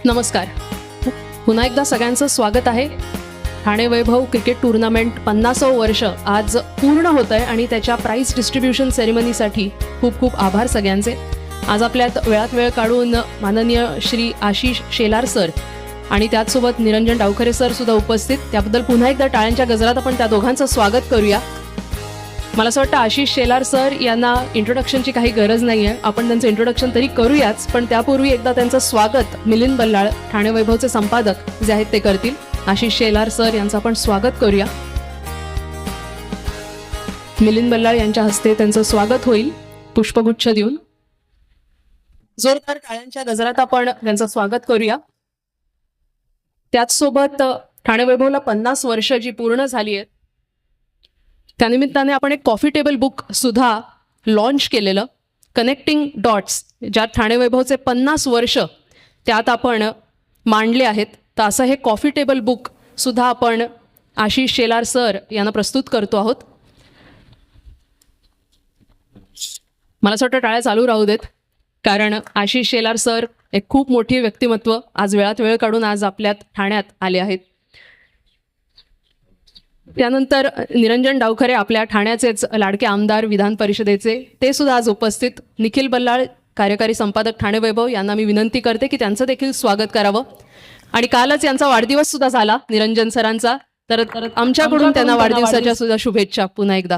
नमस्कार. पुन्हा एकदा सगळ्यांचं स्वागत आहे. ठाणे वैभव क्रिकेट टूर्नामेंट 50वं वर्ष आज पूर्ण होत आहे आणि त्याच्या प्राइज डिस्ट्रीब्युशन सेरेमनीसाठी खूप खूप आभार सगळ्यांचे. आज आपल्यात वेळात वेळ काढून माननीय श्री आशिष शेलार सर आणि त्याचसोबत निरंजन डावखरे सर सुद्धा उपस्थित. त्याबद्दल पुन्हा एकदा टाळ्यांच्या गजरात आपण त्या दोघांचं स्वागत करूया. मला असं वाटतं आशिष शेलार सर यांना इंट्रोडक्शनची काही गरज नाही आहे, आपण त्यांचं इंट्रोडक्शन तरी करूयाच, पण त्यापूर्वी एकदा त्यांचं स्वागत मिलिंद बल्लाळ ठाणे वैभवचे संपादक जे आहेत ते करतील. आशिष शेलार सर यांचं आपण स्वागत करूया. मिलिंद बल्लाळ यांच्या हस्ते त्यांचं स्वागत होईल पुष्पगुच्छ देऊन. जोरदार टाळ्यांच्या गजरात आपण त्यांचं स्वागत करूया. त्याचसोबत ठाणे वैभवला 50 वर्ष जी पूर्ण झाली आहेत त्यानिमित्ताने आपण एक कॉफी टेबल बुक सुद्धा लॉन्च केलेलं, कनेक्टिंग डॉट्स, ज्यात ठाणे वैभवचे 50 वर्ष त्यात आपण मांडले आहेत. तर असं हे कॉफी टेबल बुक सुद्धा आपण आशिष शेलार सर यांना प्रस्तुत करतो आहोत. मला असं वाटतं टाळ्या चालू राहू देत, कारण आशिष शेलार सर एक खूप मोठी व्यक्तिमत्व आज वेळात वेळ काढून आज आपल्यात ठाण्यात आले आहेत. त्यानंतर निरंजन डावखरे आपल्या ठाण्याचेच लाडके आमदार विधान परिषदेचे, ते सुद्धा आज उपस्थित. निखिल बल्लाळ कार्यकारी संपादक ठाणे वैभव यांना मी विनंती करते की त्यांचं देखील स्वागत करावं. आणि कालच यांचा वाढदिवस सुद्धा झाला निरंजन सरांचा, तर आमच्याकडून त्यांना वाढदिवसाच्या सुद्धा शुभेच्छा पुन्हा एकदा.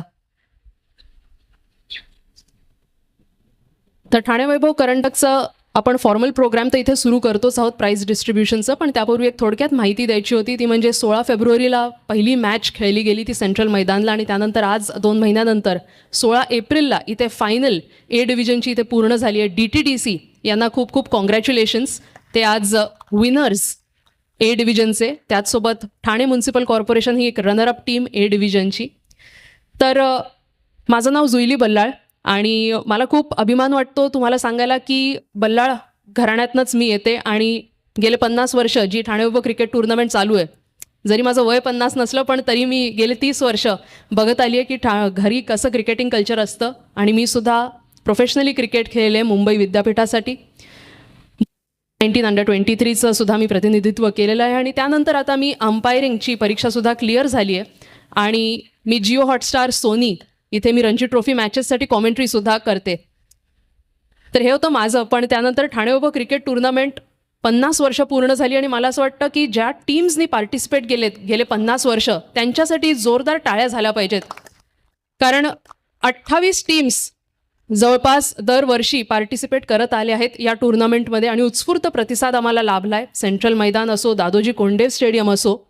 तर ठाणे वैभव करंडकचं आपण फॉर्मल प्रोग्राम तर इथे सुरू करतोच आहोत प्राइज डिस्ट्रीब्युशनचं, पण त्यापूर्वी एक थोडक्यात माहिती द्यायची होती. ती म्हणजे 16 फेब्रुवारीला पहिली मॅच खेळली गेली ती सेंट्रल मैदानला, आणि त्यानंतर आज 2 महिन्यानंतर 16 एप्रिलला इथे फायनल ए डिव्हिजनची इथे पूर्ण झाली आहे. DTDC यांना खूप खूप कॉंग्रॅच्युलेशन्स, ते आज विनर्स ए डिव्हिजनचे. त्याचसोबत ठाणे म्युन्सिपल कॉर्पोरेशन ही एक रनरअप टीम ए डिव्हिजनची. तर माझं नाव जुईली बल्लाळ आणि मला खूप अभिमान वाटतो तुम्हाला सांगायला की बल्लाळ घराण्यातनंच मी येते आणि गेले 50 वर्ष जी ठाणे वैभव क्रिकेट टूर्नामेंट चालू आहे, जरी माझं वय 50 नसलं पण तरी मी गेले 30 वर्ष बघत आली आहे की घरी कसं क्रिकेटिंग कल्चर असतं. आणि मी सुद्धा प्रोफेशनली क्रिकेट खेळले मुंबई विद्यापीठासाठी. 19 अंडर 23चं सुद्धा मी प्रतिनिधित्व केलेलं आहे. आणि त्यानंतर आता मी अंपायरिंगची परीक्षासुद्धा क्लिअर झाली आहे आणि मी जिओ हॉटस्टार सोनी इथे मी रणजी ट्रॉफी मॅचेससाठी कॉमेंट्रीसुद्धा करते. तर हे होतं माझं. पण त्यानंतर ठाणे वैभव क्रिकेट टूर्नामेंट 50 वर्ष पूर्ण झाली आणि मला असं वाटतं की ज्या टीम्सनी पार्टिसिपेट गेले 50 वर्ष त्यांच्यासाठी जोरदार टाळ्या झाल्या पाहिजेत, कारण 28 टीम्स जवळपास दरवर्षी पार्टिसिपेट करत आले आहेत या टूर्नामेंटमध्ये आणि उत्स्फूर्त प्रतिसाद आम्हाला लाभला आहे. सेंट्रल मैदान असो, दादोजी कोंडदेव स्टेडियम असो,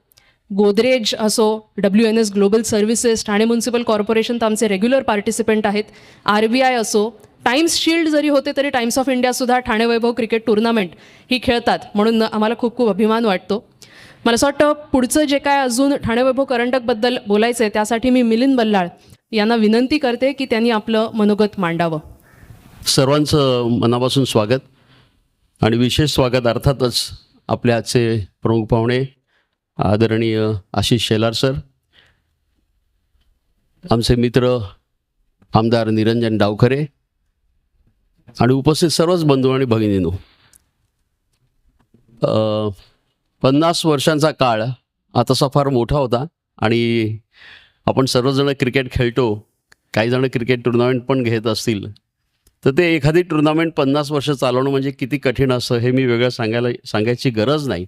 गोदरेज असो, WNS global services, Thane municipal corporation तर आमचे रेग्युलर पार्टिसिपेंट आहेत, RBI असो, टाइम्स शील्ड जरी होते तरी टाइम्स ऑफ इंडियासुद्धा ठाणे वैभव क्रिकेट टूर्नामेंट ही खेळतात, म्हणून आम्हाला खूप खूप अभिमान वाटतो. मला असं वाटतं पुढचं जे काय अजून ठाणे वैभव करंडकबद्दल बोलायचं आहे त्यासाठी मी मिलिंद बल्लाळ यांना विनंती करते की त्यांनी आपलं मनोगत मांडावं. सर्वांचं मनापासून स्वागत आणि विशेष स्वागत अर्थातच आपले आजचे प्रमुख पाहुणे आदरणीय आशिष शेलार सर, आमचे मित्र आमदार निरंजन डावखरे आणि उपस्थित सर्वच बंधू आणि भगिनींनो. 50 वर्षांचा काळ हा तसा फार मोठा होता आणि आपण सर्वजण क्रिकेट खेळतो, काही जण क्रिकेट टुर्नामेंट पण घेत असतील, तर ते एखादी टुर्नामेंट 50 वर्ष चालवणं म्हणजे किती कठीण असतं हे मी वेगळं सांगायची गरज नाही.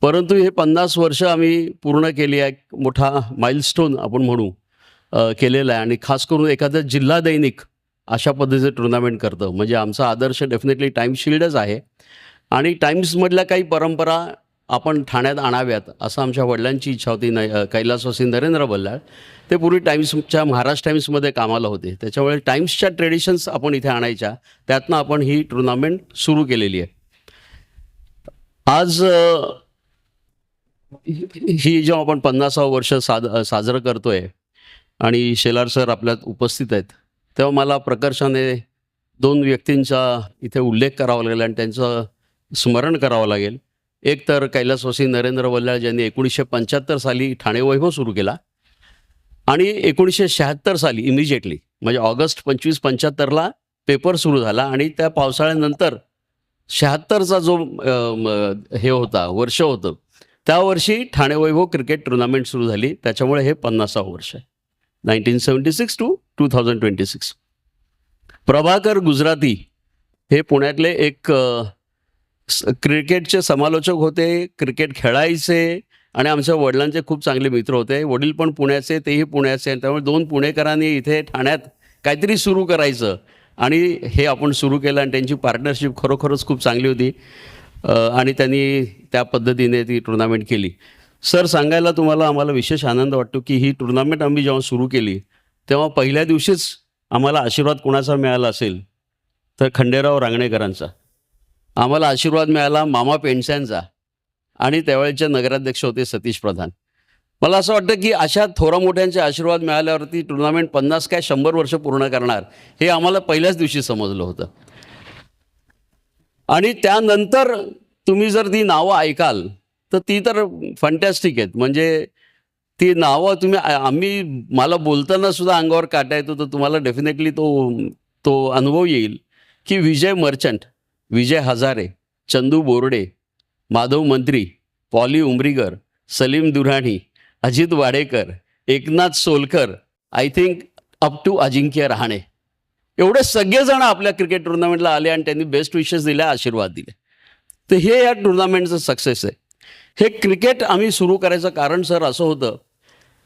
परंतु हे 50 वर्ष आम्ही पूर्ण केली आहे, मोठा माइलस्टोन आपण म्हणू केलेला आहे. आणि खास करून एखादं जिल्हा दैनिक अशा पद्धतीचं टुर्नामेंट करतं म्हणजे आमचा आदर्श डेफिनेटली टाइम्स शील्डच आहे. आणि टाइम्समधल्या काही परंपरा आपण ठाण्यात आणाव्यात असं आमच्या वडिलांची इच्छा होती. कैलासवासी नरेंद्र बल्लाळ ते पूर्वी टाइम्सच्या महाराष्ट्र टाइम्समध्ये कामाला होते, त्याच्यामुळे टाइम्सच्या ट्रेडिशन्स आपण इथे आणायच्या, त्यातनं आपण ही टुर्नामेंट सुरू केलेली आहे. आज ही जेव्हा आपण 50वं वर्ष साजरं करतोय आणि शेलार सर आपल्यात उपस्थित आहेत, तेव्हा मला प्रकर्षाने 2 व्यक्तींचा इथे उल्लेख करावा लागेल आणि त्यांचं स्मरण करावं लागेल. एक तर कैलासवासी नरेंद्र बल्लाळ ज्यांनी 1975 साली ठाणे वैभव सुरू केला आणि 1976 साली इमिजिएटली म्हणजे ऑगस्ट 25-75ला पेपर सुरू झाला आणि त्या पावसाळ्यानंतर 76चा जो हे होता वर्ष होतं, त्या वर्षी ठाणे वैभव क्रिकेट टुर्नामेंट सुरू झाली. त्याच्यामुळे हे 50वं वर्ष आहे. 1976 टू 2026. प्रभाकर गुजराती हे पुण्यातले एक क्रिकेटचे समालोचक होते, क्रिकेट खेळायचे आणि आमच्या वडिलांचे खूप चांगले मित्र होते. वडील पण पुण्याचे, तेही पुण्याचे. त्यामुळे 2 पुणेकरांनी इथे ठाण्यात काहीतरी सुरू करायचं आणि हे आपण सुरू केलं आणि त्यांची पार्टनरशिप खरोखरच खूप चांगली होती आणि त्यांनी त्या पद्धतीने ती टुर्नामेंट केली. सर, सांगायला तुम्हाला आम्हाला विशेष आनंद वाटतो की ही टुर्नामेंट आम्ही जेव्हा सुरू केली तेव्हा पहिल्या दिवशीच आम्हाला आशीर्वाद कोणाचा मिळाला असेल तर खंडेराव रांगणेकरांचा. आम्हाला आशीर्वाद मिळाला मामा पेंडसेंचा आणि त्यावेळेचे नगराध्यक्ष होते सतीश प्रधान. मला असं वाटतं की अशा थोरा मोठ्यांचे आशीर्वाद मिळाल्यावरती टुर्नामेंट 50 काय 100 वर्ष पूर्ण करणार हे आम्हाला पहिल्याच दिवशी समजलं होतं. आणि त्यानंतर तुम्ही जर ती नावं ऐकाल तर ती तर फंटॅस्टिक आहेत. म्हणजे ती नावं तुम्ही आम्ही मला बोलताना सुद्धा अंगावर काटा येतो. तर तुम्हाला डेफिनेटली तो अनुभव येईल की Vijay Merchant, Vijay Hazare, Chandu Borde, Madhav Mantri, Polly Umrigar, Salim Durani, Ajit Wadekar, Eknath Solkar, I think up to Ajinkya Rahane, एवढे सगळेजण आपल्या क्रिकेट टुर्नामेंटला आले आणि त्यांनी बेस्ट विशेस दिल्या, आशीर्वाद दिले. तर हे या टुर्नामेंटचं सक्सेस आहे. हे क्रिकेट आम्ही सुरू करायचं कारण सर असं होतं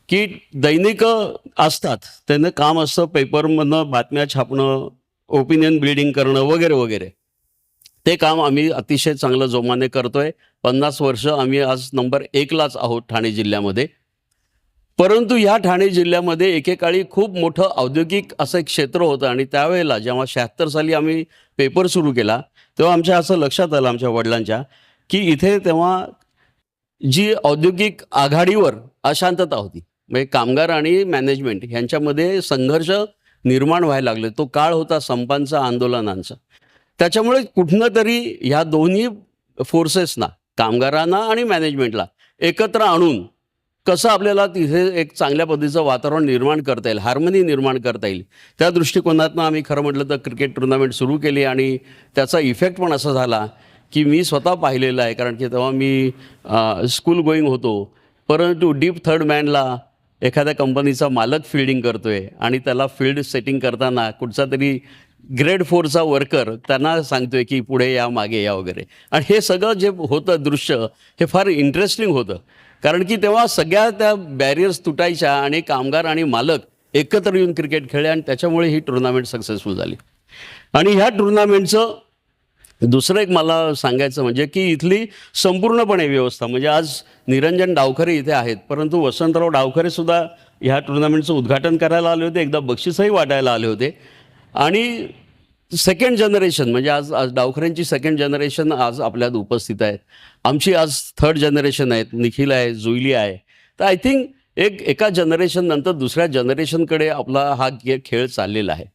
की दैनिकं असतात, त्यांचं काम असतं पेपरमधनं बातम्या छापणं, ओपिनियन बिल्डिंग करणं वगैरे वगैरे. ते काम आम्ही अतिशय चांगलं जोमाने करतोय. 50 वर्ष आम्ही आज नंबर 1लाच आहोत ठाणे जिल्ह्यामध्ये. परंतु ह्या ठाणे जिल्ह्यामध्ये एकेकाळी खूप मोठं औद्योगिक असं एक क्षेत्र होतं आणि त्यावेळेला जेव्हा 76 साली आम्ही पेपर सुरू केला तेव्हा आमच्या असं लक्षात आलं आमच्या वडिलांच्या की इथे तेव्हा जी औद्योगिक आघाडीवर अशांतता होती, म्हणजे कामगार आणि मॅनेजमेंट ह्यांच्यामध्ये संघर्ष निर्माण व्हायला लागले. तो काळ होता संपांचा, आंदोलनांचा. त्याच्यामुळे कुठनं तरी ह्या दोन्ही फोर्सेसना, कामगारांना आणि मॅनेजमेंटला एकत्र आणून कसं आपल्याला तिथे एक चांगल्या पद्धतीचं वातावरण निर्माण करता येईल, हार्मनी निर्माण करता येईल, त्या दृष्टिकोनातनं आम्ही खरं म्हटलं तर क्रिकेट टुर्नामेंट सुरू केली. आणि त्याचा इफेक्ट पण असा झाला की मी स्वतः पाहिलेलं आहे, कारण की तेव्हा मी स्कूल गोईंग होतो. परंतु डीप थर्ड मॅनला एखाद्या कंपनीचा मालक फिल्डिंग करतोय आणि त्याला फील्ड सेटिंग करताना कुठचा तरी ग्रेड 4चा वर्कर त्यांना सांगतोय की पुढे या, मागे या वगैरे. आणि हे सगळं जे होतं दृश्य हे फार इंटरेस्टिंग होतं, कारण की तेव्हा सगळ्या त्या बॅरियर्स तुटायच्या आणि कामगार आणि मालक एकत्र येऊन क्रिकेट खेळले आणि त्याच्यामुळे ही टुर्नामेंट सक्सेसफुल झाली. आणि ह्या टुर्नामेंटचं दुसरं एक मला सांगायचं म्हणजे की इथली संपूर्णपणे व्यवस्था, म्हणजे आज निरंजन डावखरे इथे आहेत, परंतु वसंतराव डावखरे सुद्धा ह्या टुर्नामेंटचं उद्घाटन करायला आले होते, एकदा बक्षीसही वाटायला आले होते. आणि सेकंड जनरेशन म्हणजे आज डावखऱ्यांची सेकंड जनरेशन आज आपल्यात उपस्थित आहे. आमची आज थर्ड जनरेशन आहेत, निखिल आहे, जुईली आहे. तर आय थिंक एका जनरेशन नंतर दुसऱ्या जनरेशनकडे आपला हा खेळ चाललेला आहे.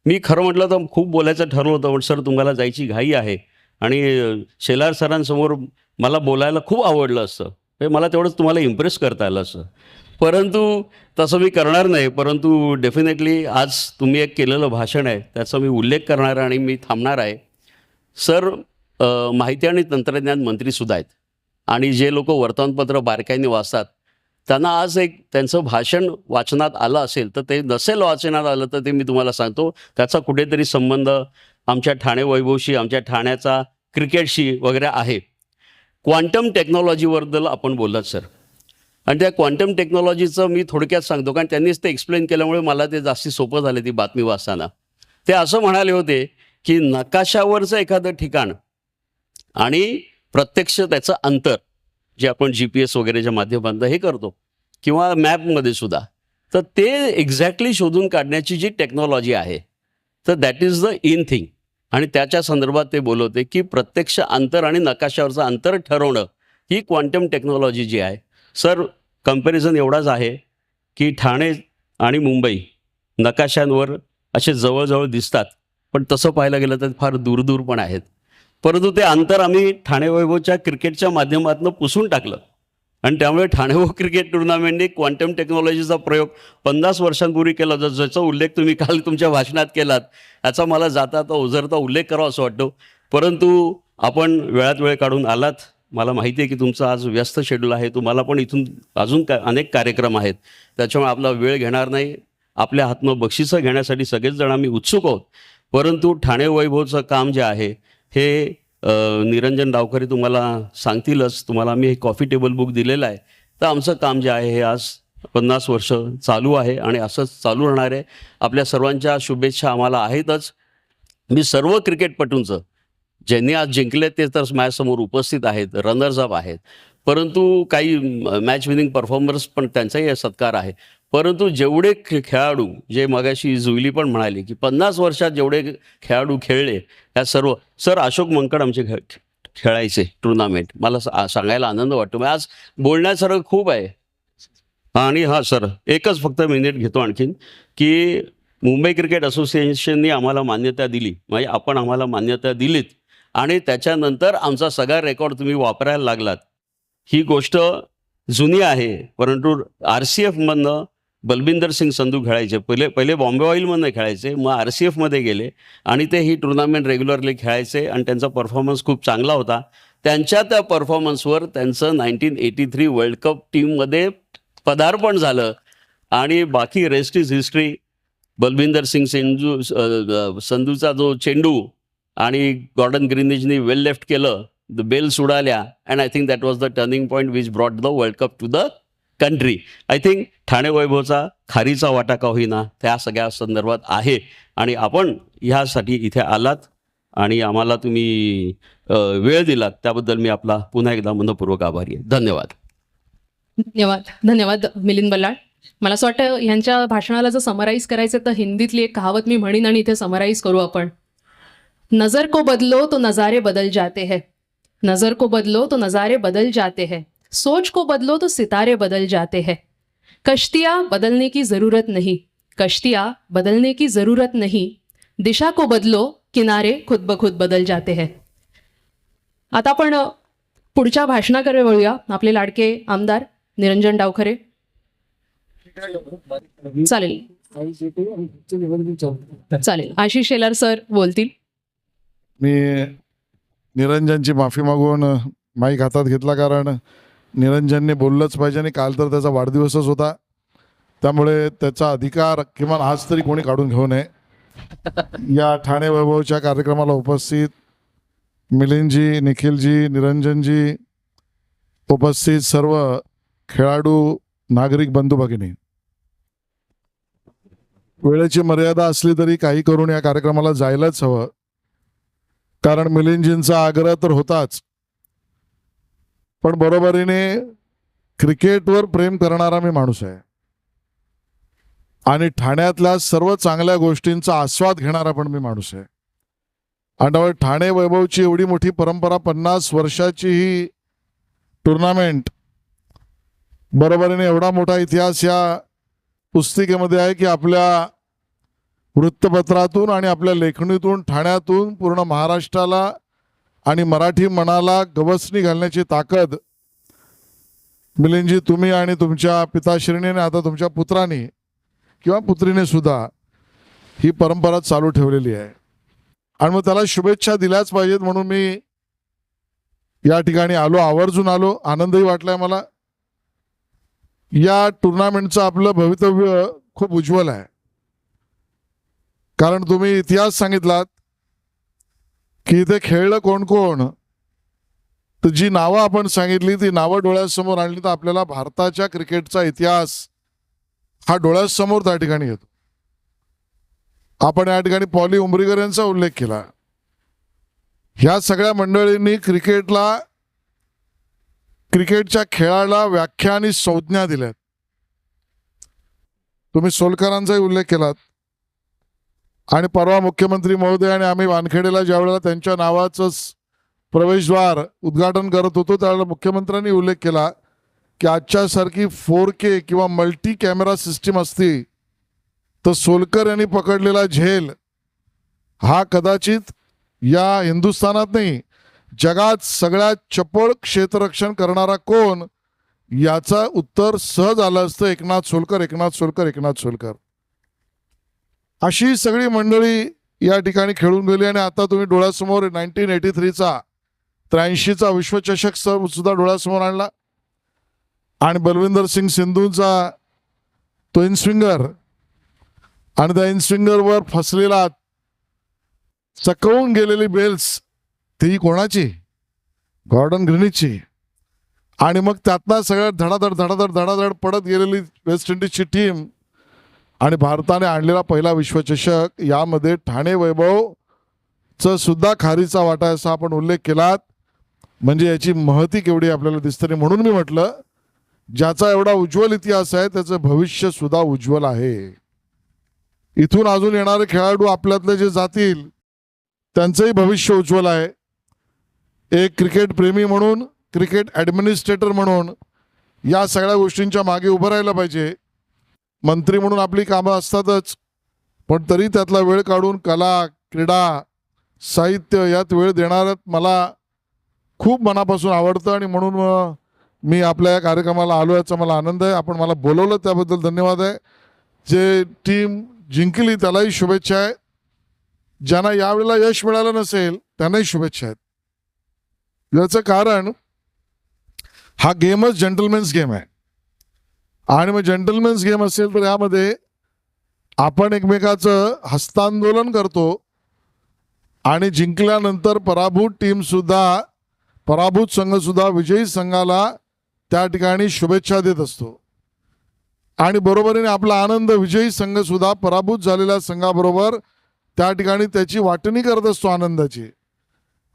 मी खरं म्हटलं तर खूप बोलायचं ठरलं होतं, पण सर तुम्हाला जायची घाई आहे आणि शेलार सरांसमोर मला बोलायला खूप आवडलं असतं, मला तेवढंच तुम्हाला इम्प्रेस करता आलं असं, परंतु तसं मी करणार नाही. परंतु डेफिनेटली आज तुम्ही एक केलेलं भाषण आहे त्याचा मी उल्लेख करणार आणि मी थांबणार आहे. सर माहिती आणि तंत्रज्ञान मंत्रीसुद्धा आहेत आणि जे लोक वर्तमानपत्र बारकाईने वाचतात त्यांना आज एक त्यांचं भाषण वाचनात आलं असेल, तर ते नसेल वाचनात आलं तर ते मी तुम्हाला सांगतो त्याचा कुठेतरी संबंध आमच्या ठाणे वैभवशी, आमच्या ठाण्याचा क्रिकेटशी वगैरे आहे. क्वांटम टेक्नॉलॉजीबद्दल आपण बोललात सर, आणि त्या क्वांटम टेक्नॉलॉजीचं मी थोडक्यात सांगतो, कारण त्यांनीच ते एक्सप्लेन केल्यामुळे मला ते जास्ती सोपं झालं ती बातमी वाचताना. ते असं म्हणाले होते की नकाशावरचं एखादं ठिकाण आणि प्रत्यक्ष त्याचं अंतर जे आपण GPS वगैरेच्या माध्यमातून हे करतो किंवा मॅपमध्ये सुद्धा, तर ते एक्झॅक्टली शोधून काढण्याची जी टेक्नॉलॉजी आहे तर that is the in thing. आणि त्याच्या संदर्भात ते बोलवते की प्रत्यक्ष अंतर आणि नकाशावरचं अंतर ठरवणं ही क्वांटम टेक्नॉलॉजी जी आहे. सर कंपॅरिझन एवढाच आहे की ठाणे आणि मुंबई नकाशांवर असे जवळजवळ दिसतात, पण तसं पाहायला गेलं तर फार दूर पण आहेत. परंतु ते अंतर आम्ही ठाणे वैभवच्या क्रिकेटच्या माध्यमातून पुसून टाकलं आणि त्यामुळे ठाणे वैभव क्रिकेट टुर्नामेंटने क्वांटम टेक्नॉलॉजीचा प्रयोग 50 वर्षांपूर्वी केला, ज्याचा उल्लेख तुम्ही काल तुमच्या भाषणात केलात. याचा मला जाता ओझरता उल्लेख करावा असं वाटतो. परंतु आपण वेळात वेळ काढून आलात. मला माहिती आहे की तुमचं आज व्यस्त शेड्यूल आहे. तुम्हाला पण इथून अजून अनेक कार्यक्रम आहेत. त्याच्यामुळे आपला वेळ घेणार नाही. आपल्या हातनं बक्षिसं घेण्यासाठी सगळेच जण आम्ही उत्सुक आहोत. परंतु ठाणे वैभवचं काम जे आहे हे निरंजन डावखरे तुम्हाला सांगतीलच. तुम्हाला आम्ही एक कॉफी टेबल बुक दिलेलं आहे. तर आमचं काम जे आहे हे आज 50 वर्ष चालू आहे आणि असंच चालू राहणार आहे. आपल्या सर्वांच्या शुभेच्छा आम्हाला आहेतच. मी सर्व क्रिकेटपटूंचं ज्यांनी आज जिंकले ते तर माझ्यासमोर उपस्थित आहेत, रनर्स अप आहेत. परंतु काही मॅच विनिंग परफॉर्मर्स पण त्यांचाही सत्कार आहे. परंतु जेवढे खेळाडू जे मगाशी जुईली पण म्हणाली की 50 वर्षात जेवढे खेळाडू खेळले ह्या सर्व सर अशोक मंकड आमचे खेळायचे टुर्नामेंट. मला सांगायला आनंद वाटतो. आज बोलण्यासारखं खूप आहे. आणि हां सर एकच फक्त मिनिट घेतो आणखीन की मुंबई क्रिकेट असोसिएशननी आम्हाला मान्यता दिली. म्हणजे आपण आम्हाला मान्यता दिलीत आणि त्याच्यानंतर आमचा सगळा रेकॉर्ड तुम्ही वापरायला लागलात. ही गोष्ट जुनी आहे. परंतु RCFमधनं बलबिंदर सिंग संधू खेळायचे. पहिले बॉम्बे ऑइलमधनं खेळायचे, मग RCFमध्ये गेले आणि ते ही टुर्नामेंट रेग्युलरली खेळायचे आणि त्यांचा परफॉर्मन्स खूप चांगला होता. त्यांच्या त्या परफॉर्मन्सवर त्यांचं 1983 वर्ल्ड कप टीममध्ये पदार्पण झालं आणि बाकी rest is history. Balwinder Singh संधूचा जो चेंडू आणि गॉर्डन ग्रीनिजनी वेल लेफ्ट केलं, द बेल्स उडाल्या and I think that was the turning point which brought the world cup to the country. I think Thane वैभवचा खारीचा वाटा का होईना त्या सगळ्या संदर्भात आहे आणि आपण ह्यासाठी इथे आलात आणि आम्हाला तुम्ही वेळ दिलात त्याबद्दल मी आपला पुन्हा एकदा मनपूर्वक आभारी आहे. धन्यवाद. धन्यवाद मिलिंद बल्लाळ. मला असं वाटतं ह्यांच्या भाषणाला जर समराईज करायचं तर हिंदीतली एक कहावत मी म्हणीन आणि इथे समराईज करू आपण. नजर को बदलो तो नज़ारे बदल जाते हैं, नजर को बदलो तो नज़ारे बदल जाते हैं, सोच को बदलो तो सितारे बदल जाते हैं, कश्तियाँ बदलने की ज़रूरत नहीं, कश्तियाँ बदलने की ज़रूरत नहीं, दिशा को बदलो किनारे खुद ब खुद बदल जाते हैं. आता आपण पुढच्या भाषणाकडे वळूया. आपले लाडके आमदार निरंजन डावखरे. चालेल चालेल. आशिष शेलार सर बोलतील. मी निरंजनची माफी मागून माईक हातात घेतला कारण निरंजनने बोललंच पाहिजे आणि काल तर त्याचा वाढदिवसच होता. त्यामुळे त्याचा अधिकार किमान आज तरी कोणी काढून घेऊ नये. या ठाणे वैभवच्या कार्यक्रमाला उपस्थित मिलिंदजी, निखिलजी, निरंजनजी, उपस्थित सर्व खेळाडू, नागरिक बंधू भगिनी, वेळेची मर्यादा असली तरी काही करून या कार्यक्रमाला जायलाच हवं. कारण मिलिंदजींचा आग्रह तर होताच, पण बरोबरीने क्रिकेटवर प्रेम करणारा मी माणूस आहे आणि ठाण्यातल्या सर्व चांगल्या गोष्टींचा आस्वाद घेणारा पण मी माणूस आहे. आणि ठाणे वैभवची एवढी मोठी परंपरा, 50 वर्षाची ही टुर्नामेंट, बरोबरीने एवढा मोठा इतिहास या पुस्तिकेमध्ये आहे की आपल्या वृत्तपत्रातून आणि आपल्या लेखणीतून ठाण्यातून पूर्ण महाराष्ट्राला आणि मराठी मनाला गवसणी घालण्याची ताकद मिलिंदजी तुम्ही आणि तुमच्या पिताश्रीने, आता तुमच्या पुत्राने किंवा पुत्रीने सुद्धा ही परंपरा चालू ठेवलेली आहे आणि मग त्याला शुभेच्छा दिल्याच पाहिजेत. म्हणून मी या ठिकाणी आलो, आवर्जून आलो. आनंदही वाटलाय मला. या टुर्नामेंटचं आपलं भवितव्य खूप उज्ज्वल आहे. कारण तुम्ही इतिहास सांगितलात की इथे खेळलं कोण कोण, तर जी नावं आपण सांगितली ती नावं डोळ्यासमोर आणली तर आपल्याला भारताच्या क्रिकेटचा इतिहास हा डोळ्यासमोर त्या ठिकाणी येतो. आपण या ठिकाणी पॉली उमरीगर यांचा उल्लेख केला. ह्या सगळ्या मंडळींनी क्रिकेटच्या खेळाला व्याख्या आणि संज्ञा दिल्यात. तुम्ही सोलकरांचाही उल्लेख केलात आणि परवा मुख्यमंत्री महोदयाने आम्ही वानखेडेला ज्यावेळेला त्यांच्या नावाचं प्रवेशद्वार उद्घाटन करत होतो त्यावेळेला मुख्यमंत्र्यांनी उल्लेख केला की आजच्यासारखी 4K किंवा मल्टी कॅमेरा सिस्टीम असती तर सोलकर यांनी पकडलेला झेल हा कदाचित या हिंदुस्थानात नाही जगात सगळ्यात चपळ क्षेत्ररक्षण करणारा कोण, याचा उत्तर सहज आलं असतं एकनाथ सोलकर, एकनाथ सोलकर, एकनाथ सोलकर. अशी सगळी मंडळी या ठिकाणी खेळून गेली आणि आता तुम्ही डोळ्यासमोर 1983चा 83चा विश्वचषक सुद्धा डोळ्यासमोर आणला आणि बलविंदर सिंग सिंधूचा तो इनस्विंगर आणि त्या इनस्विंगरवर फसलेला चकवून गेलेली बेल्स ती कोणाची? गॉर्डन ग्रीनिचची. आणि मग त्यातनं सगळ्यात धडाधड पडत गेलेली वेस्ट इंडिजची टीम आणि भारताने आणलेला पहिला विश्वचषक, यामध्ये ठाणे वैभवचं सुद्धा खारीचा वाटा आहे असा आपण उल्लेख केलात. म्हणजे याची महती केवढी आपल्याला दिसते. म्हणून मी म्हटलं, ज्याचा एवढा उज्ज्वल इतिहास आहे त्याचं भविष्य सुद्धा उज्ज्वल आहे. इथून अजून येणारे खेळाडू आपल्यातले जे जातील त्यांचंही भविष्य उज्ज्वल आहे. एक क्रिकेट प्रेमी म्हणून, क्रिकेट ॲडमिनिस्ट्रेटर म्हणून या सगळ्या गोष्टींच्या मागे उभं राहायला पाहिजे. मंत्री म्हणून आपली कामं असतातच, पण तरी त्यातला वेळ काढून कला, क्रीडा, साहित्य यात वेळ देणारं मला खूप मनापासून आवडतं. आणि म्हणून मी आपल्या या कार्यक्रमाला आलो याचा मला आनंद आहे. आपण मला बोलवलं त्याबद्दल धन्यवाद आहे. जे टीम जिंकली त्यालाही शुभेच्छा आहे. ज्यांना यावेळेला यश मिळालं नसेल त्यांनाही शुभेच्छा आहेत. याचं कारण हा गेमच जेंटलमेन्स गेम आहे. आणि मग जेंटलमेन्स गेम असेल तर यामध्ये आपण एकमेकाचं हस्तांदोलन करतो आणि जिंकल्यानंतर पराभूत संघसुद्धा विजयी संघाला त्या ठिकाणी शुभेच्छा देत असतो. आणि बरोबरीने आपला आनंद विजयी संघसुद्धा पराभूत झालेल्या संघाबरोबर त्या ठिकाणी त्याची वाटणी करत असतो आनंदाची.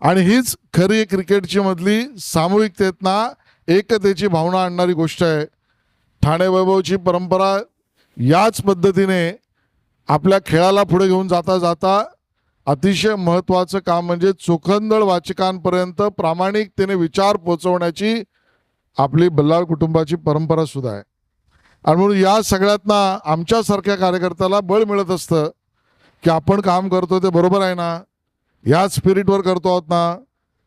आणि हीच खरी क्रिकेटची मधली सामूहिकतेतना एकतेची भावना आणणारी गोष्ट आहे. ठाणे वैभवची परंपरा याच पद्धतीने आपल्या खेळाला पुढे घेऊन जाता अतिशय महत्त्वाचं काम म्हणजे चोखंदळ वाचकांपर्यंत प्रामाणिकतेने विचार पोचवण्याची आपली बल्लाळ कुटुंबाची परंपरा सुद्धा आहे. आणि म्हणून या सगळ्यातना आमच्यासारख्या कार्यकर्त्याला बळ मिळत असतं की आपण काम करतो ते बरोबर आहे ना, याच स्पिरिटवर करतो आहोत ना,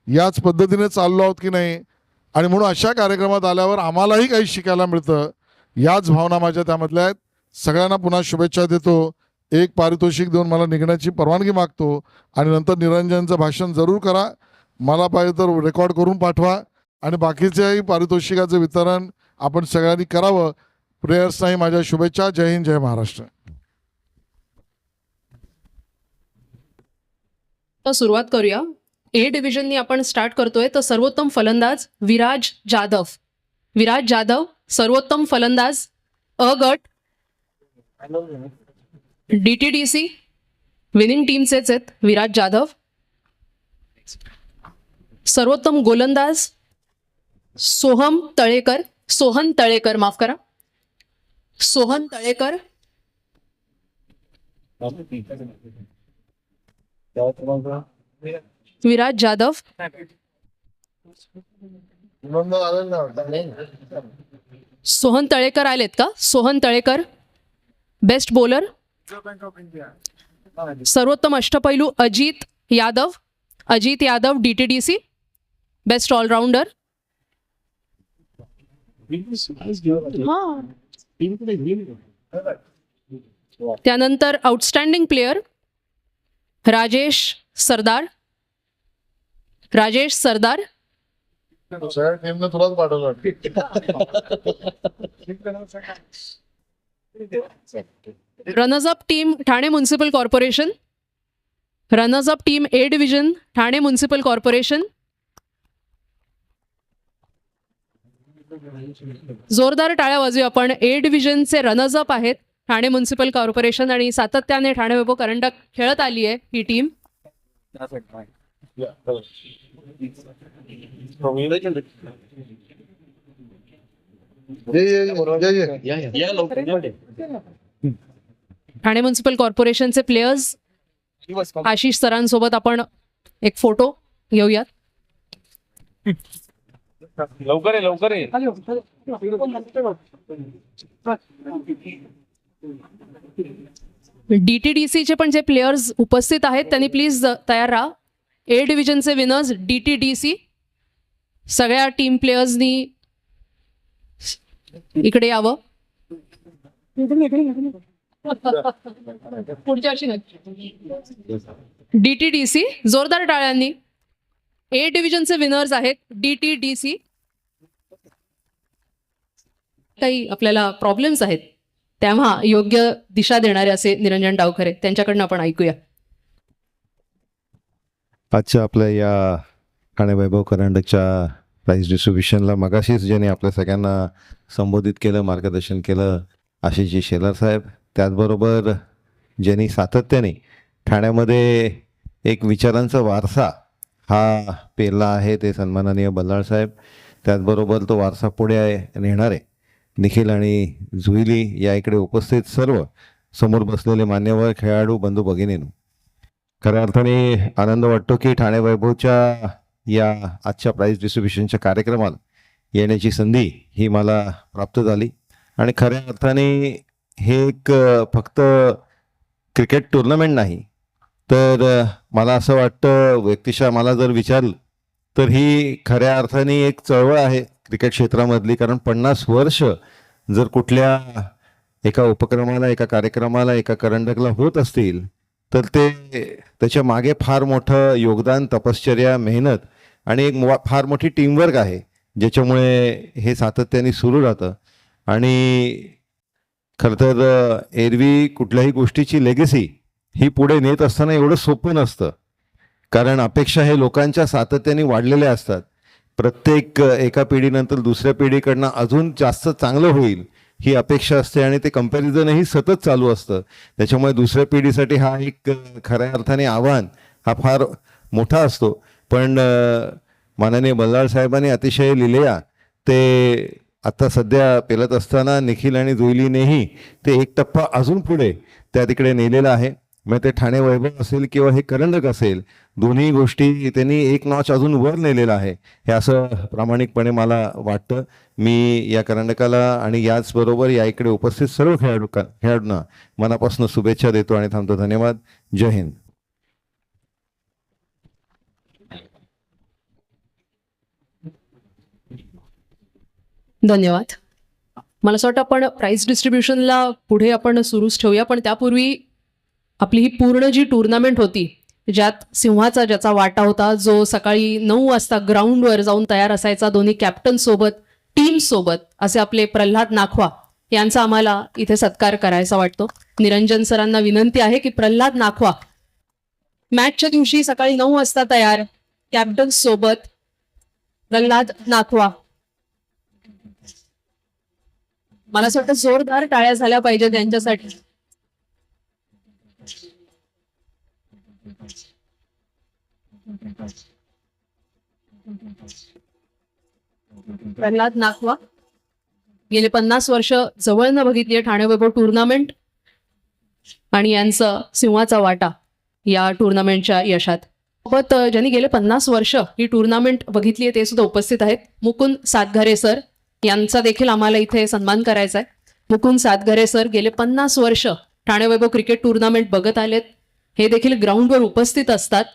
याच पद्धतीने चाललो आहोत की नाही. आणि म्हणून अशा कार्यक्रमात आल्यावर आम्हालाही काही शिकायला मिळतं. याच भावना माझ्या त्यामधल्या आहेत. सगळ्यांना पुन्हा शुभेच्छा देतो. एक पारितोषिक देऊन मला निघण्याची परवानगी मागतो आणि नंतर निरंजनचं भाषण जरूर करा. मला पाहिजे तर रेकॉर्ड करून पाठवा आणि बाकीच्याही पारितोषिकाचं वितरण आपण सगळ्यांनी करावं. प्रेयर्सनाही माझ्या शुभेच्छा. जय हिंद, जय महाराष्ट्र. तर सुरुवात करूया. ए डिव्हिजननी आपण स्टार्ट करतोय. तर सर्वोत्तम फलंदाज विराज जाधव सर्वोत्तम फलंदाज अ गट. DTDC विनिंग टीमचेच आहेत विराज जाधव. सर्वोत्तम गोलंदाज सोहन तळेकर. सोहन तळेकर. विराज जाधव. सोहन तळेकर आलेत का? Sohan Talekar best bowler. सर्वोत्तम अष्टपैलू Ajit Yadav. DTDC best all rounder. त्यानंतर आउटस्टँडिंग प्लेयर राजेश सरदार. तुलाच पाठवलं. Runners up team Thane municipal corporation. Runners up team A division Thane municipal corporation. जोरदार टाळ्या वाजूया आपण. ए डिव्हिजनचे रनर्स अप आहेत ठाणे म्युनिसिपल कॉर्पोरेशन आणि सातत्याने ठाणे वैभव करंडक खेळत आली आहे ही टीम. ठाणे म्युनिसिपल कॉर्पोरेशनचे प्लेयर्स आशिष सरांसोबत आपण एक फोटो घेऊयात. लवकर आहे. DTDCचे पण जे प्लेयर्स उपस्थित आहेत त्यांनी प्लीज तयार राहा. ए डिव्हिजनचे विनर्स DTDC. सगळ्या टीम प्लेयर्सनी इकडे यावं. पुढच्या वर्षी DTDC जोरदार टाळ्यांनी. ए डिव्हिजनचे विनर्स आहेत DTDC. काही आपल्याला प्रॉब्लेम्स आहेत, तेव्हा योग्य दिशा देणारे असे निरंजन डावखरे, त्यांच्याकडनं आपण ऐकूया. आजच्या आपल्या या ठाणे वैभव करंडकच्या प्राईज डिस्ट्रीब्युशनला मगाशीच ज्यांनी आपल्या सगळ्यांना संबोधित केलं, मार्गदर्शन केलं, आशिषजी शेलार साहेब, त्याचबरोबर ज्यांनी सातत्याने ठाण्यामध्ये एक विचारांचा वारसा हा पेरला आहे ते सन्माननीय बल्लाळ साहेब, त्याचबरोबर तो वारसा पुढे नेणारे निखिल आणि जुईली, या इकडे उपस्थित सर्व समोर बसलेले मान्यवर, खेळाडू, बंधू भगिनींनो, खऱ्या अर्थाने आनंद वाटतो की ठाणे वैभवच्या या आजच्या प्राईज डिस्ट्रीब्युशनच्या कार्यक्रमाला येण्याची संधी ही मला प्राप्त झाली. आणि खऱ्या अर्थाने हे एक फक्त क्रिकेट टुर्नामेंट नाही, तर मला असं वाटतं, व्यक्तिशः मला जर विचारलं तर ही खऱ्या अर्थाने एक चळवळ आहे क्रिकेट क्षेत्रामधली. कारण 50 वर्ष जर कुठल्या एका उपक्रमाला, एका कार्यक्रमाला, एका करंडकला होत असतील, तर ते त्याच्या मागे फार मोठं योगदान, तपश्चर्या, मेहनत आणि एक फार मोठी टीमवर्क आहे, ज्याच्यामुळे हे सातत्याने सुरू राहतं. आणि खरं तर एरवी कुठल्याही गोष्टीची लेगसी ही पुढे नेत असताना एवढं सोपं नसतं, कारण अपेक्षा हे लोकांच्या सातत्याने वाढलेल्या असतात. प्रत्येक एका पिढीनंतर दुसऱ्या पिढीकडनं अजून जास्त चांगलं होईल ही अपेक्षा असते आणि ते कंपॅरिझनही सतत चालू असतं. त्याच्यामुळे दुसऱ्या पिढीसाठी हा एक खऱ्या अर्थाने आव्हान हा फार मोठा असतो. पण माननीय बल्लाळ साहेबांनी अतिशय लिहिल्या ते आता सध्या पेलत असताना निखिल आणि जुईलीनेही ते एक टप्पा अजून पुढे त्या तिकडे नेलेला आहे. मग ते ठाणे वैभव असेल किंवा हे करंडक असेल, दोन्ही गोष्टी त्यांनी एक नॉच अजून वर नेलेला आहे, हे असं प्रामाणिकपणे मला वाटतं. मी या करंडकाला आणि याचबरोबर या इकडे उपस्थित सर्व खेळाडूंना मनापासून शुभेच्छा देतो आणि थांबतो. धन्यवाद. जय हिंद. धन्यवाद. मला असं वाटतं आपण प्राईज डिस्ट्रीब्युशनला पुढे आपण सुरूच ठेवूया, पण त्यापूर्वी आपली ही पूर्ण जी टुर्नामेंट होती, ज्यात सिंहाचा ज्याचा वाटा होता, जो सकाळी 9 वाजता ग्राउंडवर जाऊन तयार असायचा, दोन्ही कॅप्टन सोबत, टीम सोबत, असे आपले प्रल्हाद नाखवा यांचा आम्हाला इथे सत्कार करायचा वाटतो. निरंजन सरांना विनंती आहे की प्रल्हाद नाखवा मॅचच्या दिवशी सकाळी 9 वाजता तयार, कॅप्टन सोबत. प्रल्हाद नाखवा, मला असं वाटतं जोरदार टाळ्या झाल्या पाहिजे त्यांच्यासाठी. प्रल्हाद नाखवा गेले 50 वर्ष जवळनं बघितली ठाणे वैभव टुर्नामेंट आणि यांचं सिंहाचा वाटा या टुर्नामेंटच्या यशात. सोबत ज्यांनी गेले 50 वर्ष ही टुर्नामेंट बघितली आहे ते सुद्धा उपस्थित आहेत. मुकुंद सातघरे सर यांचा देखील आम्हाला इथे सन्मान करायचा आहे. मुकुंद सातघरे सर गेले 50 वर्ष ठाणे वैभव क्रिकेट टुर्नामेंट बघत आलेत, हे देखील ग्राउंडवर उपस्थित असतात.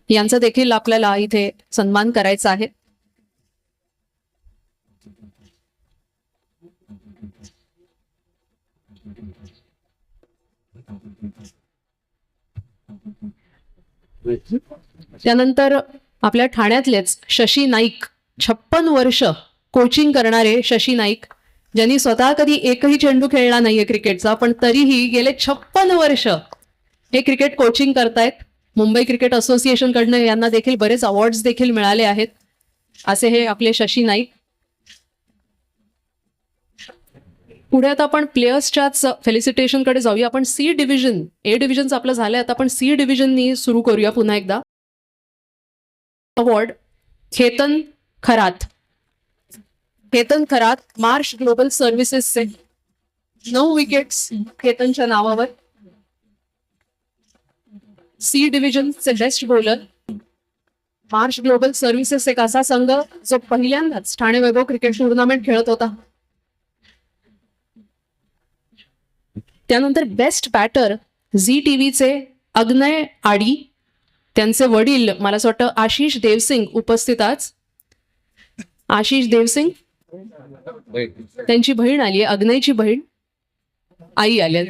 यांचा देखील आपल्याला इथे सन्मान करायचा आहे. त्यानंतर आपल्या ठाण्यातलेच शशी नाईक, 56 वर्ष कोचिंग करणारे शशी नाईक, ज्यांनी स्वतः कधी एकही चेंडू खेळला नाहीये क्रिकेटचा, पण तरीही गेले 56 वर्ष हे क्रिकेट कोचिंग करतायत. मुंबई क्रिकेट असोसिएशन कडनं यांना देखील बरेच अवॉर्ड्स देखील मिळाले आहेत. असे हे आपले शशी नाईक. पुढे आता आपण प्लेयर्सच्याच फेलिसिटेशन कडे जाऊया. आपण सी डिव्हिजन, ए डिव्हिजनचं आपलं झालंय, आता आपण सी डिव्हिजननी सुरू करूया पुन्हा एकदा. Award Khetan Kharat. Khetan Kharat Marsh global सर्व्हिसेसचे 9 विकेट्स खेतनच्या नावावर. सी डिव्हिजनचे best bowler. Marsh global services एक असा संघ जो पहिल्यांदाच ठाणे वैभव क्रिकेट टुर्नामेंट खेळत होता. त्यानंतर बेस्ट बॅटर झी टीव्हीचे अग्नय आडी, त्यांचे वडील मला असं वाटतं आशिष देवसिंग उपस्थित आज. आशिष देवसिंग, त्यांची बहीण आली आहे, अग्नयची बहीण, आई आल्या,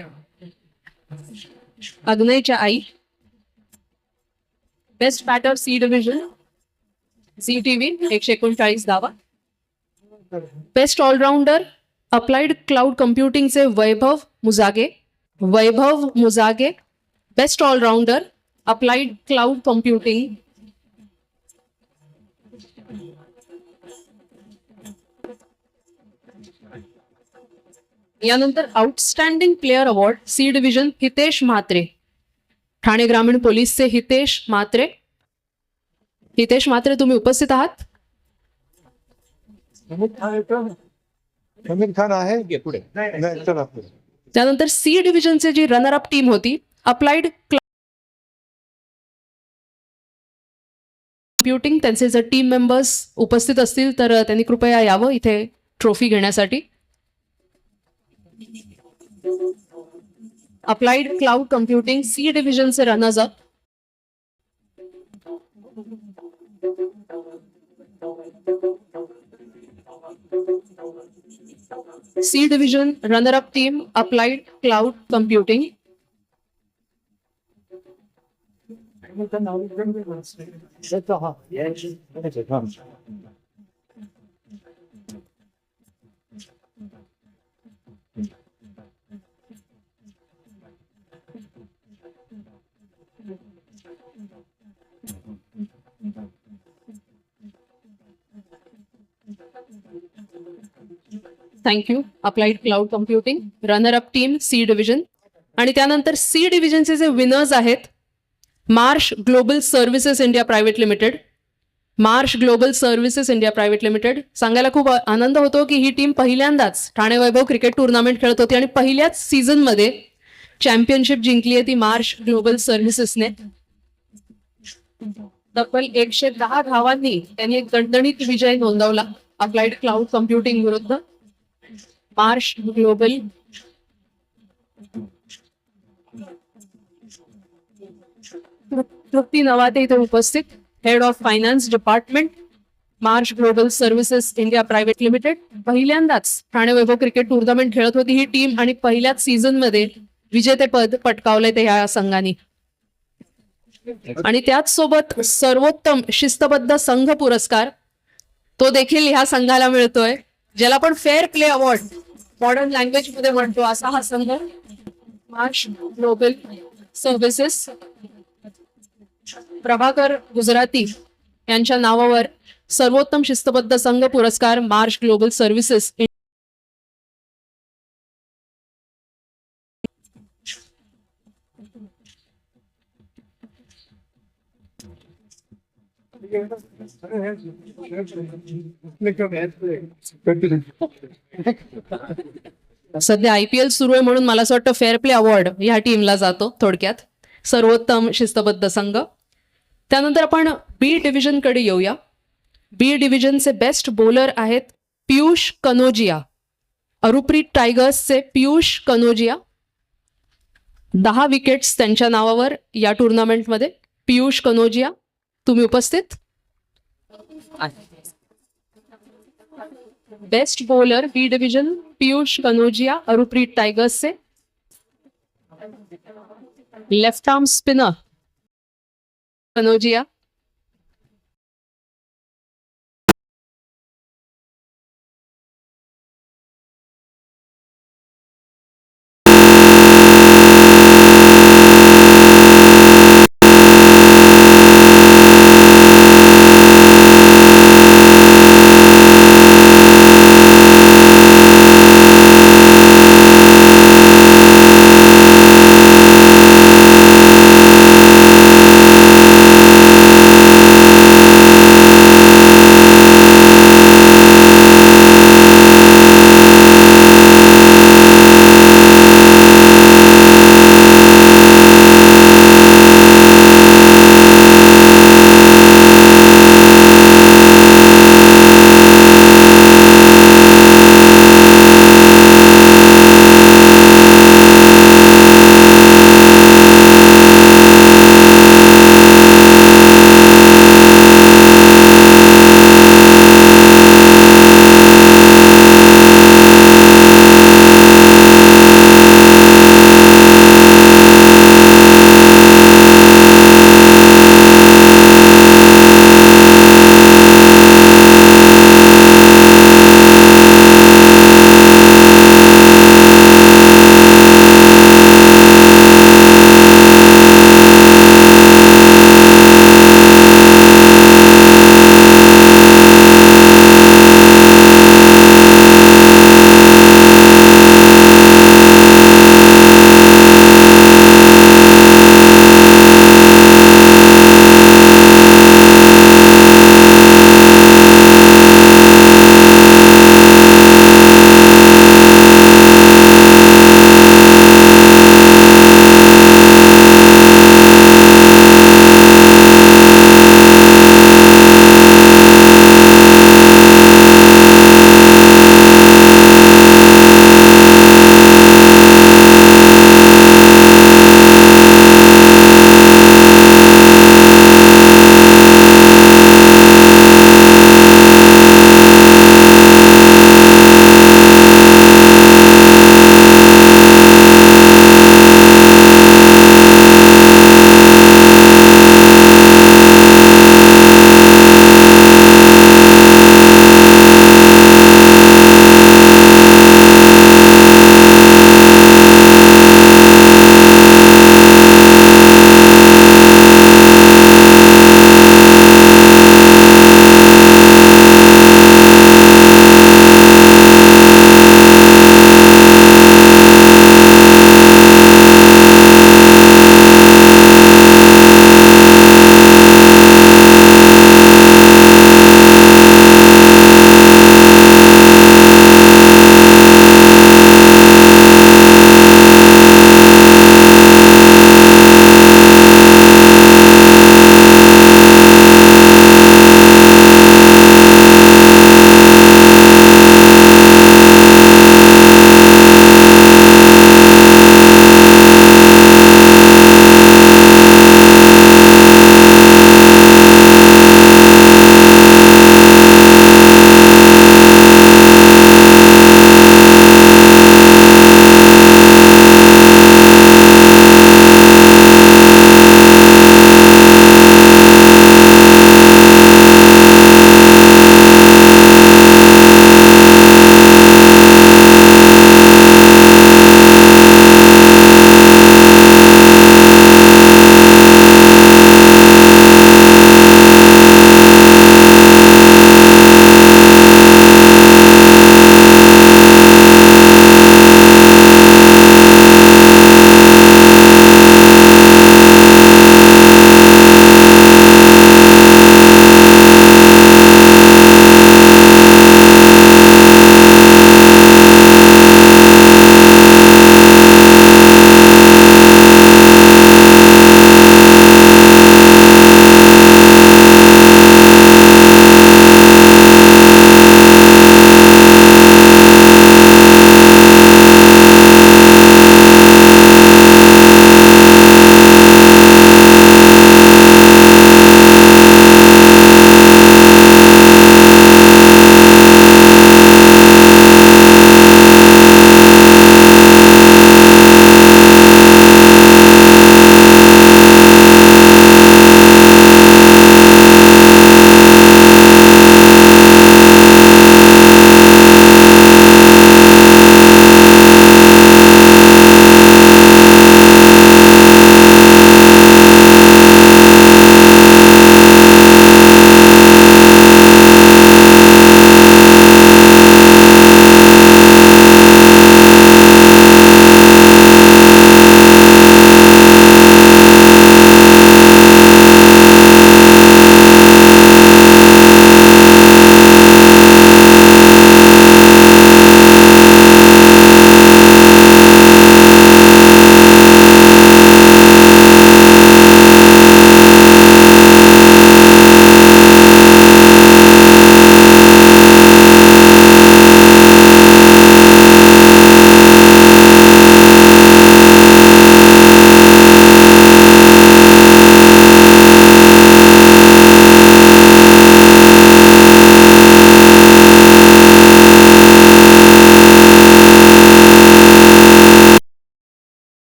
अग्नयच्या आई. Best batter C division Zee TV 139 धावा. बेस्ट ऑलराऊंडर अप्लाइड क्लाउड कम्प्युटिंगचे Vaibhav Mujage. Best allrounder applied cloud computing. यानंतर outstanding player award C division Hitesh Mhatre. Thane ग्रामीण पोलीसचे हितेश म्हात्रे. तुम्ही उपस्थित आहात. आमिर खान आहे पुढे नाही, चला पुढे. त्यानंतर सी डिव्हिजनची जी रनर अप टीम होती अप्लाइड कम्प्युटिंग, त्यांचे जर टीम मेंबर्स उपस्थित असतील तर त्यांनी कृपया यावं इथे ट्रॉफी घेण्यासाठी. अप्लाइड क्लाउड कम्प्युटिंग सी डिव्हिजनचे runners up C division runner up team applied cloud computing. Thank you. Applied cloud computing runner up team C division. आणि त्यानंतर सी डिव्हिजनचे जे विनर्स आहेत Marsh global Services India Private Limited. सांगायला खूप आनंद होतो की ही टीम पहिल्यांदाच ठाणे वैभव क्रिकेट टुर्नामेंट खेळत होती आणि पहिल्याच सीझनमध्ये चॅम्पियनशिप जिंकली आहे ती मार्श ग्लोबल सर्व्हिसेसने. तब्बल 110 धावांनी त्यांनी एक दणदणीत विजय नोंदवला अप्लाइड क्लाउड कम्प्युटिंग विरुद्ध मार्श ग्लोबल. तृप्ती नवाते इथे उपस्थित, head of finance department Marsh global Services India Private limited. पहिल्यांदाच ठाणे वैभव क्रिकेट टुर्नामेंट खेळत होती ही टीम आणि पहिल्याच सीझन मध्ये विजेतेपद पटकावलंय ते ह्या संघाने. आणि त्याच सोबत सर्वोत्तम शिस्तबद्ध संघ पुरस्कार तो देखील ह्या संघाला मिळतोय, ज्याला आपण fair play award modern language मध्ये म्हणतो असा हा संघ Marsh global services. Prabhakar Gujarati यांच्या नावावर सर्वोत्तम शिस्तबद्ध संघ पुरस्कार मार्श ग्लोबल सर्व्हिसेस. सध्या IPL सुरू आहे म्हणून मला असं वाटतं फेअर प्ले अवॉर्ड ह्या टीमला जातो थोडक्यात, सर्वोत्तम शिस्तबद्ध संघ. त्यानंतर आपण बी डिव्हिजन कडे येऊया. बी डिव्हिजनचे बेस्ट बॉलर आहेत पियुष कनोजिया. अरुप्रीत टायगर्सचे पियुष कनोजिया. 10 विकेट्स त्यांच्या नावावर या टुर्नामेंटमध्ये. पियुष कनोजिया तुम्ही उपस्थित. Best bowler B division Piyush Kanojia Arupreet टायगर्सचे. Left arm spinner Kanojia